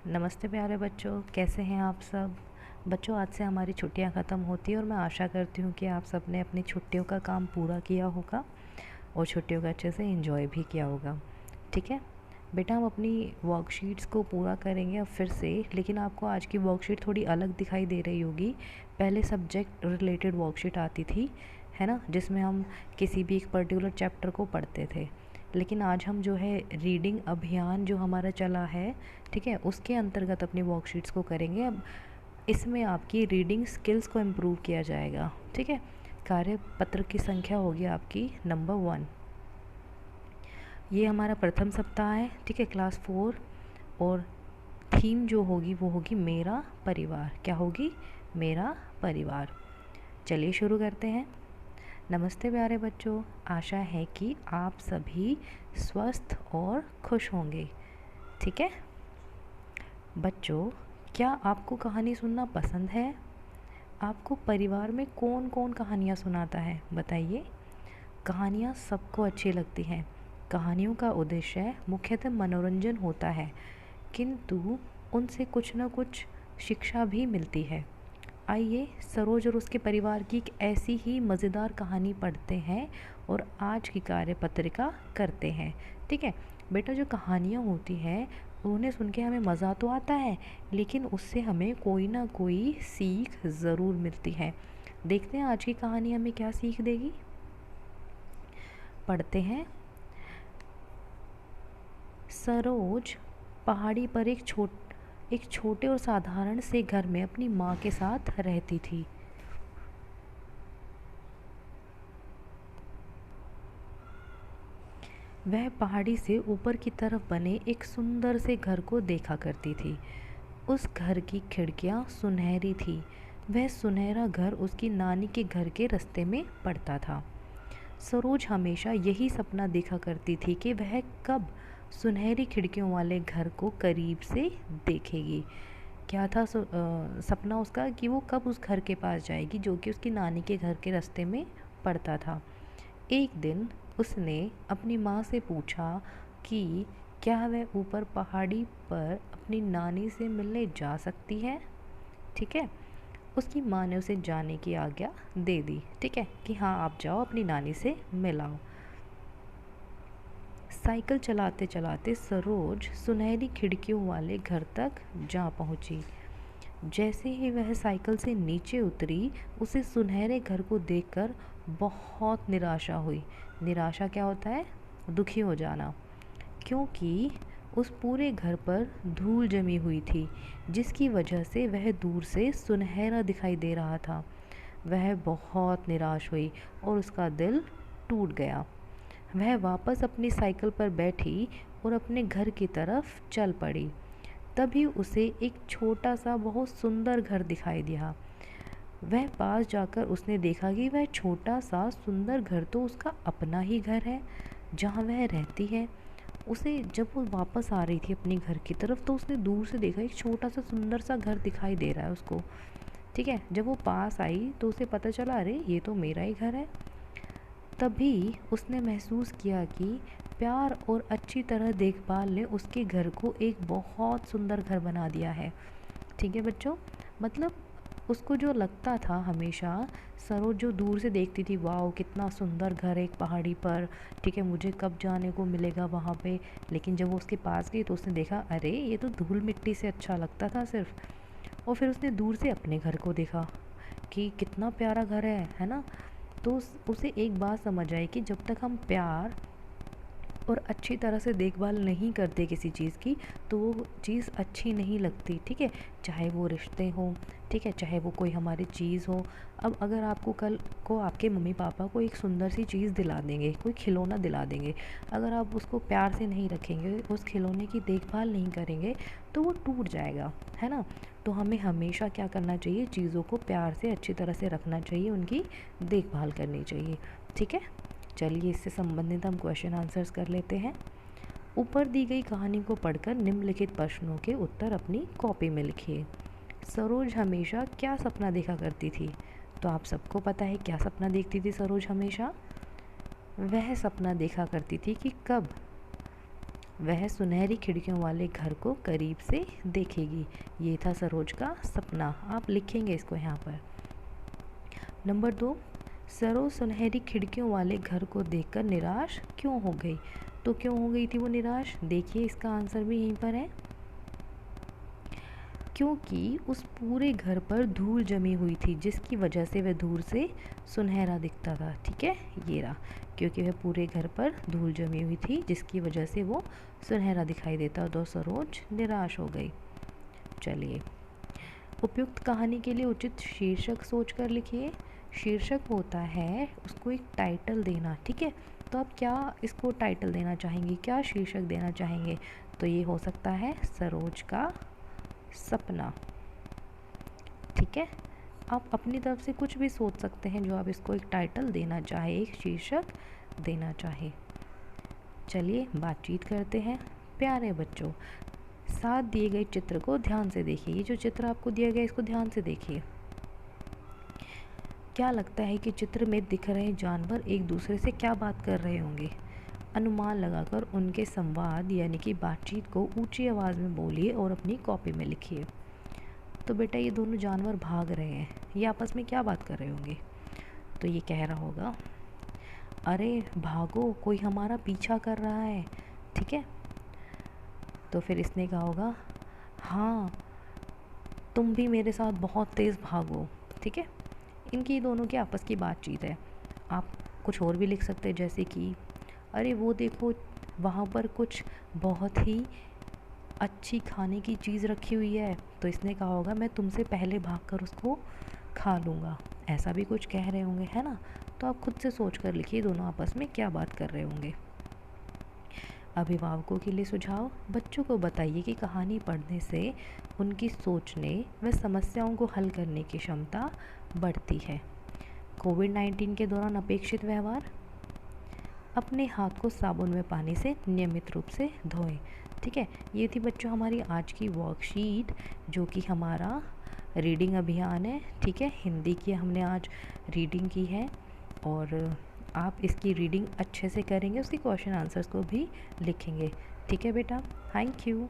नमस्ते प्यारे बच्चों, कैसे हैं आप सब। बच्चों, आज से हमारी छुट्टियां ख़त्म होती हैं और मैं आशा करती हूँ कि आप सब ने अपनी छुट्टियों का काम पूरा किया होगा और छुट्टियों का अच्छे से एंजॉय भी किया होगा। ठीक है बेटा, हम अपनी वर्कशीट्स को पूरा करेंगे अब फिर से, लेकिन आपको आज की वर्कशीट थोड़ी अलग दिखाई दे रही होगी। पहले सब्जेक्ट रिलेटेड वर्कशीट आती थी, है ना, जिसमें हम किसी भी एक पर्टिकुलर चैप्टर को पढ़ते थे। लेकिन आज हम जो है रीडिंग अभियान जो हमारा चला है, ठीक है, उसके अंतर्गत अपनी वर्कशीट्स को करेंगे। अब इसमें आपकी रीडिंग स्किल्स को इम्प्रूव किया जाएगा। ठीक है, कार्यपत्र की संख्या होगी आपकी नंबर 1। ये हमारा प्रथम सप्ताह है, ठीक है, क्लास 4। और थीम जो होगी वो होगी मेरा परिवार। क्या होगी? मेरा परिवार। चलिए शुरू करते हैं। नमस्ते प्यारे बच्चों, आशा है कि आप सभी स्वस्थ और खुश होंगे। ठीक है बच्चों, क्या आपको कहानी सुनना पसंद है? आपको परिवार में कौन कौन कहानियाँ सुनाता है, बताइए। कहानियाँ सबको अच्छी लगती हैं। कहानियों का उद्देश्य मुख्यतः मनोरंजन होता है, किंतु उनसे कुछ न कुछ शिक्षा भी मिलती है। आइए सरोज और उसके परिवार की एक ऐसी ही मज़ेदार कहानी पढ़ते हैं और आज की कार्यपत्रिका करते हैं। ठीक है बेटा, जो कहानियाँ होती हैं उन्हें सुन के हमें मज़ा तो आता है, लेकिन उससे हमें कोई ना कोई सीख ज़रूर मिलती है। देखते हैं आज की कहानी हमें क्या सीख देगी। पढ़ते हैं। सरोज पहाड़ी पर एक छोटे और साधारण से घर में अपनी माँ के साथ रहती थी। वह पहाड़ी से ऊपर की तरफ बने एक सुंदर से घर को देखा करती थी। उस घर की खिड़कियां सुनहरी थी। वह सुनहरा घर उसकी नानी के घर के रास्ते में पड़ता था। सरोज हमेशा यही सपना देखा करती थी कि वह कब सुनहरी खिड़कियों वाले घर को करीब से देखेगी। क्या था सपना उसका कि वो कब उस घर के पास जाएगी जो कि उसकी नानी के घर के रास्ते में पड़ता था। एक दिन उसने अपनी माँ से पूछा कि क्या वह ऊपर पहाड़ी पर अपनी नानी से मिलने जा सकती है। ठीक है, उसकी माँ ने उसे जाने की आज्ञा दे दी। ठीक है कि हाँ, आप जाओ अपनी नानी से मिल आओ। साइकिल चलाते चलाते सरोज सुनहरी खिड़कियों वाले घर तक जा पहुंची। जैसे ही वह साइकिल से नीचे उतरी, उसे सुनहरे घर को देखकर बहुत निराशा हुई। निराशा क्या होता है? दुखी हो जाना। क्योंकि उस पूरे घर पर धूल जमी हुई थी, जिसकी वजह से वह दूर से सुनहरा दिखाई दे रहा था। वह बहुत निराश हुई और उसका दिल टूट गया। वह वापस अपनी साइकिल पर बैठी और अपने घर की तरफ चल पड़ी। तभी उसे एक छोटा सा बहुत सुंदर घर दिखाई दिया। वह पास जाकर उसने देखा कि वह छोटा सा सुंदर घर तो उसका अपना ही घर है, जहाँ वह रहती है। उसे जब वो वापस आ रही थी अपने घर की तरफ, तो उसने दूर से देखा एक छोटा सा सुंदर सा घर दिखाई दे रहा है उसको। ठीक है, जब वो पास आई तो उसे पता चला, अरे ये तो मेरा ही घर है। तभी उसने महसूस किया कि प्यार और अच्छी तरह देखभाल ने उसके घर को एक बहुत सुंदर घर बना दिया है। ठीक है बच्चों, मतलब उसको जो लगता था हमेशा, सरोज जो दूर से देखती थी, वाह कितना सुंदर घर है एक पहाड़ी पर, ठीक है, मुझे कब जाने को मिलेगा वहाँ पे। लेकिन जब वो उसके पास गई तो उसने देखा, अरे ये तो धूल मिट्टी से अच्छा लगता था सिर्फ। और फिर उसने दूर से अपने घर को देखा कि कितना प्यारा घर है ना। तो उसे एक बात समझ आई कि जब तक हम प्यार और अच्छी तरह से देखभाल नहीं करते किसी चीज़ की, तो वो चीज़ अच्छी नहीं लगती। ठीक है, चाहे वो रिश्ते हों, ठीक है, चाहे वो कोई हमारी चीज़ हो। अब अगर आपको कल को आपके मम्मी पापा को एक सुंदर सी चीज़ दिला देंगे, कोई खिलौना दिला देंगे, अगर आप उसको प्यार से नहीं रखेंगे, उस खिलौने की देखभाल नहीं करेंगे, तो वो टूट जाएगा, है ना। तो हमें हमेशा क्या करना चाहिए? चीज़ों को प्यार से अच्छी तरह से रखना चाहिए, उनकी देखभाल करनी चाहिए। ठीक है, चलिए इससे संबंधित हम क्वेश्चन आंसर्स कर लेते हैं। ऊपर दी गई कहानी को पढ़कर निम्नलिखित प्रश्नों के उत्तर अपनी कॉपी में लिखिए। सरोज हमेशा क्या सपना देखा करती थी? तो आप सबको पता है क्या सपना देखती थी सरोज हमेशा। वह सपना देखा करती थी कि कब वह सुनहरी खिड़कियों वाले घर को करीब से देखेगी। ये था सरोज का सपना। आप लिखेंगे इसको यहाँ पर। नंबर 2, सरोज सुनहरी खिड़कियों वाले घर को देखकर निराश क्यों हो गई? तो क्यों हो गई थी वो निराश? देखिए इसका आंसर भी यहीं पर है। क्योंकि उस पूरे घर पर धूल जमी हुई थी, जिसकी वजह से वह दूर से सुनहरा दिखता था। ठीक है, ये रहा, क्योंकि वह पूरे घर पर धूल जमी हुई थी जिसकी वजह से वो सुनहरा दिखाई देता, तो सरोज निराश हो गई। चलिए, उपयुक्त कहानी के लिए उचित शीर्षक सोचकर लिखिए। शीर्षक होता है उसको एक टाइटल देना। ठीक है, तो आप क्या इसको टाइटल देना चाहेंगे, क्या शीर्षक देना चाहेंगे? तो ये हो सकता है सरोज का सपना। ठीक है, आप अपनी तरफ से कुछ भी सोच सकते हैं जो आप इसको एक टाइटल देना चाहे, एक शीर्षक देना चाहे। चलिए बातचीत करते हैं। प्यारे बच्चों, साथ दिए गए चित्र को ध्यान से देखिए। ये जो चित्र आपको दिया गया इसको ध्यान से देखिए। क्या लगता है कि चित्र में दिख रहे जानवर एक दूसरे से क्या बात कर रहे होंगे? अनुमान लगाकर उनके संवाद यानी कि बातचीत को ऊंची आवाज़ में बोलिए और अपनी कॉपी में लिखिए। तो बेटा ये दोनों जानवर भाग रहे हैं, ये आपस में क्या बात कर रहे होंगे? तो ये कह रहा होगा, अरे भागो, कोई हमारा पीछा कर रहा है। ठीक है, तो फिर इसने कहा होगा, हाँ तुम भी मेरे साथ बहुत तेज़ भागो। ठीक है, इनकी दोनों की आपस की बातचीत है। आप कुछ और भी लिख सकते हैं, जैसे कि अरे वो देखो वहाँ पर कुछ बहुत ही अच्छी खाने की चीज़ रखी हुई है। तो इसने कहा होगा, मैं तुमसे पहले भागकर उसको खा लूँगा। ऐसा भी कुछ कह रहे होंगे, है ना? तो आप खुद से सोच कर लिखिए दोनों आपस में क्या बात कर रहे होंगे। अभिभावकों के लिए सुझाव। बच्चों को बताइए कि कहानी पढ़ने से उनकी सोचने व समस्याओं को हल करने की क्षमता बढ़ती है। कोविड-19 के दौरान अपेक्षित व्यवहार। अपने हाथ को साबुन व पानी से नियमित रूप से धोएं। ठीक है, ये थी बच्चों हमारी आज की वर्कशीट, जो कि हमारा रीडिंग अभियान है। ठीक है, हिंदी की हमने आज रीडिंग की है और आप इसकी रीडिंग अच्छे से करेंगे, उसकी क्वेश्चन आंसर्स को भी लिखेंगे। ठीक है बेटा, थैंक यू।